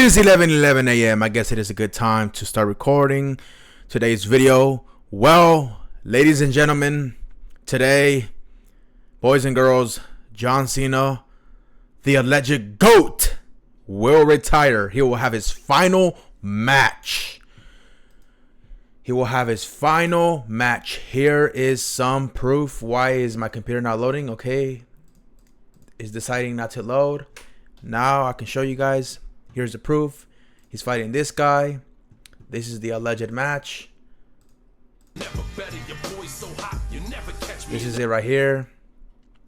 It is 11:11 a.m. I guess it is a good time to start recording today's video. Well, ladies and gentlemen, today, boys and girls, John Cena, the alleged GOAT, will retire. He will have his final match. Here is some proof. Why is my computer not loading? Okay, it's deciding not to load. Now I can show you guys. Here's the proof. He's fighting this guy. This is the alleged match. This is it right here.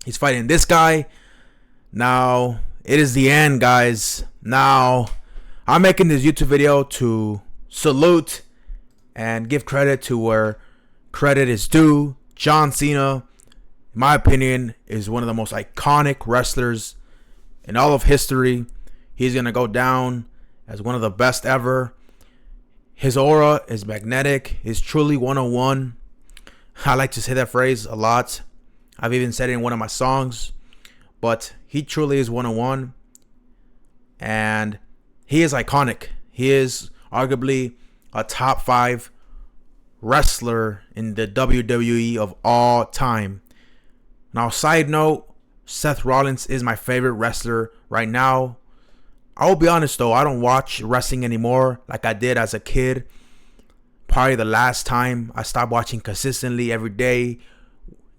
He's fighting this guy. Now, it is the end, guys. Now, I'm making this YouTube video to salute and give credit to where credit is due. John Cena, in my opinion, is one of the most iconic wrestlers in all of history. He's going to go down as one of the best ever. His aura is magnetic. He's truly 101. I like to say that phrase a lot. I've even said it in one of my songs. But he truly is 101. And he is iconic. He is arguably a top 5 wrestler in the WWE of all time. Now, side note, Seth Rollins is my favorite wrestler right now. I will be honest though, I don't watch wrestling anymore like I did as a kid. Probably the last time I stopped watching consistently every day,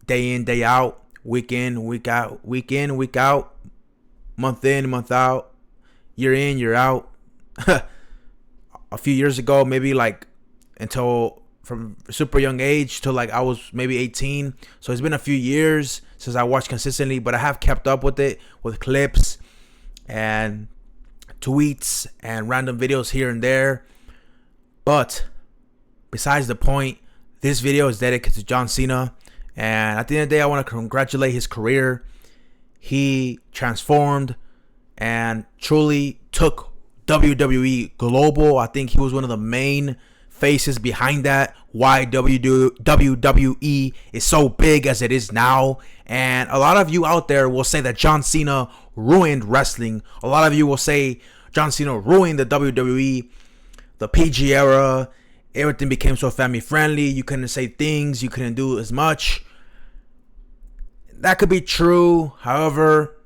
day in, day out, week in, week out, month in, month out, year in, year out. A few years ago, maybe like until from super young age till like I was maybe 18. So it's been a few years since I watched consistently, but I have kept up with it with clips and tweets and random videos here and there. But besides the point, this video is dedicated to John Cena, and at the end of the day, I want to congratulate his career. He transformed and truly took WWE global. I think he was one of the main faces behind that, why WWE is so big as it is now. And a lot of you out there will say that John Cena ruined wrestling. A lot of you will say John Cena ruined the WWE, the PG era. Everything became so family friendly. You couldn't say things, you couldn't do as much. That could be true. However,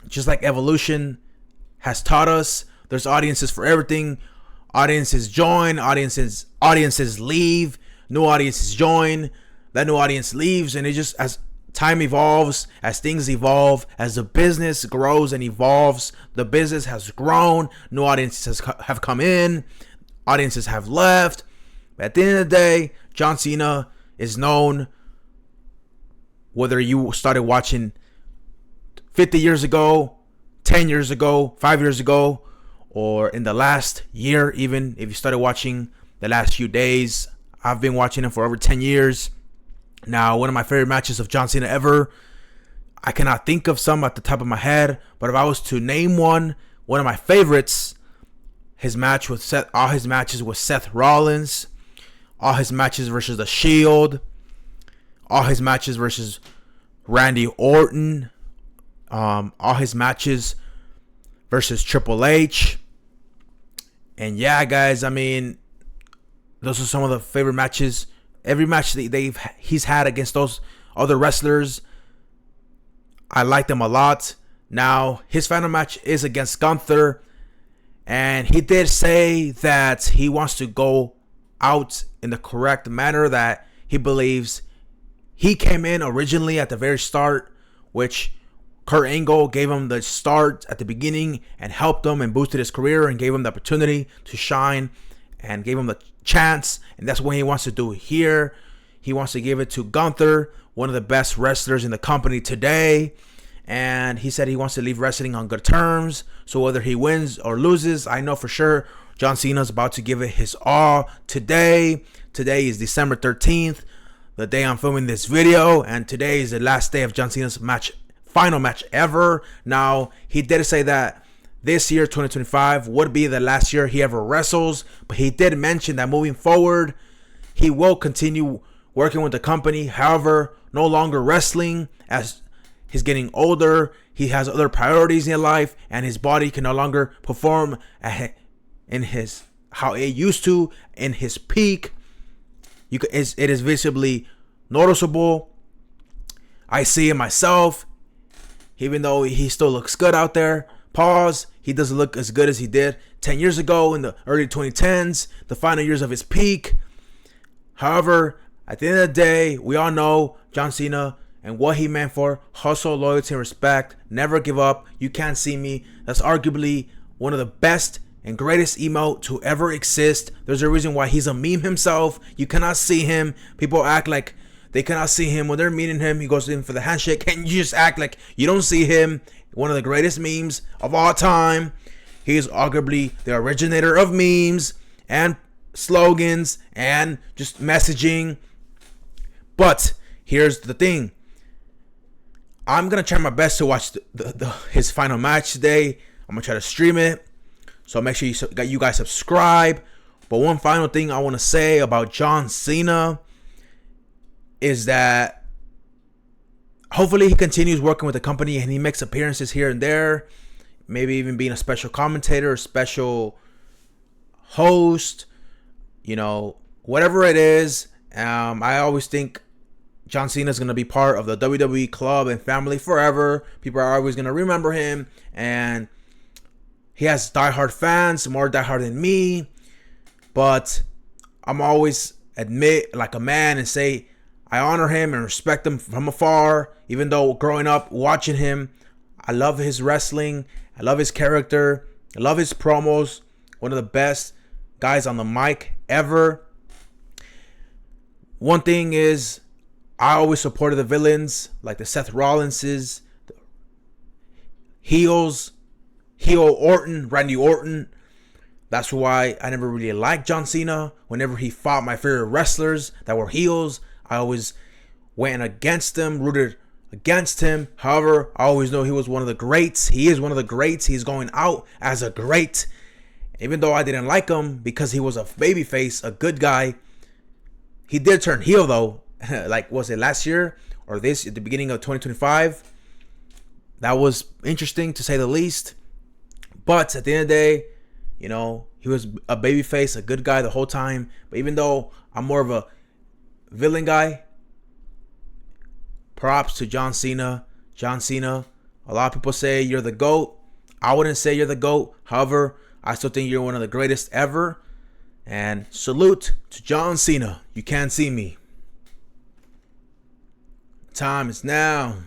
just like evolution has taught us, there's audiences for everything. Audiences join, audiences leave, new audiences join, that new audience leaves, and it just, as time evolves, as things evolve, as the business grows and evolves, the business has grown, new audiences have come in, audiences have left. But at the end of the day, John Cena is known, whether you started watching 50 years ago, 10 years ago, 5 years ago, or in the last year, even if you started watching the last few days. I've been watching him for over 10 years. Now, one of my favorite matches of John Cena ever, I cannot think of some at the top of my head, but if I was to name one of my favorites, all his matches with Seth Rollins, all his matches versus The Shield, all his matches versus Randy Orton, all his matches versus Triple H. And yeah, guys, I mean, those are some of the favorite matches. Every match that he's had against those other wrestlers, I like them a lot. Now, his final match is against Gunther, and he did say that he wants to go out in the correct manner, that he believes he came in originally at the very start, which Kurt Angle gave him the start at the beginning and helped him and boosted his career and gave him the opportunity to shine and gave him the chance. And that's what he wants to do here. He wants to give it to Gunther, one of the best wrestlers in the company today. And he said he wants to leave wrestling on good terms. So whether he wins or loses, I know for sure John Cena's about to give it his all today. Today is December 13th, the day I'm filming this video. And today is the last day of John Cena's final match ever. Now, he did say that this year, 2025, would be the last year he ever wrestles, but he did mention that moving forward, he will continue working with the company. However, no longer wrestling, as he's getting older. He has other priorities in life, and his body can no longer perform at in his how it used to in his peak. It is visibly noticeable. I see it myself. Even though he still looks good out there, pause, he doesn't look as good as he did 10 years ago in the early 2010s, the final years of his peak. However, at the end of the day, we all know John Cena and what he meant for hustle, loyalty, and respect. Never give up. You can't see me. That's arguably one of the best and greatest emote to ever exist. There's a reason why he's a meme himself. You cannot see him. People act like they cannot see him. When they're meeting him, he goes in for the handshake, and you just act like you don't see him. One of the greatest memes of all time. He is arguably the originator of memes and slogans and just messaging. But here's the thing. I'm going to try my best to watch his final match today. I'm going to try to stream it. So make sure you guys subscribe. But one final thing I want to say about John Cena is that hopefully he continues working with the company and he makes appearances here and there. Maybe even being a special commentator, a special host, whatever it is. I always think John Cena is going to be part of the WWE club and family forever. People are always going to remember him. And he has diehard fans, more diehard than me. But I'm always admit like a man and say I honor him and respect him from afar. Even though growing up watching him, I love his wrestling. I love his character. I love his promos. One of the best guys on the mic ever. One thing is, I always supported the villains, like the Seth Rollinses, the heel Orton, Randy Orton. That's why I never really liked John Cena. Whenever he fought my favorite wrestlers that were heels, I always went against them, rooted against him. However, I always know he was one of the greats. He is one of the greats. He's going out as a great. Even though I didn't like him because he was a babyface, a good guy, he did turn heel though. Like, was it last year or this at the beginning of 2025? That was interesting to say the least. But at the end of the day, he was a babyface, a good guy the whole time. But even though I'm more of a villain guy, props to John Cena. John Cena, a lot of people say you're the GOAT. I wouldn't say you're the GOAT. However, I still think you're one of the greatest ever. And salute to John Cena. You can't see me. Time is now.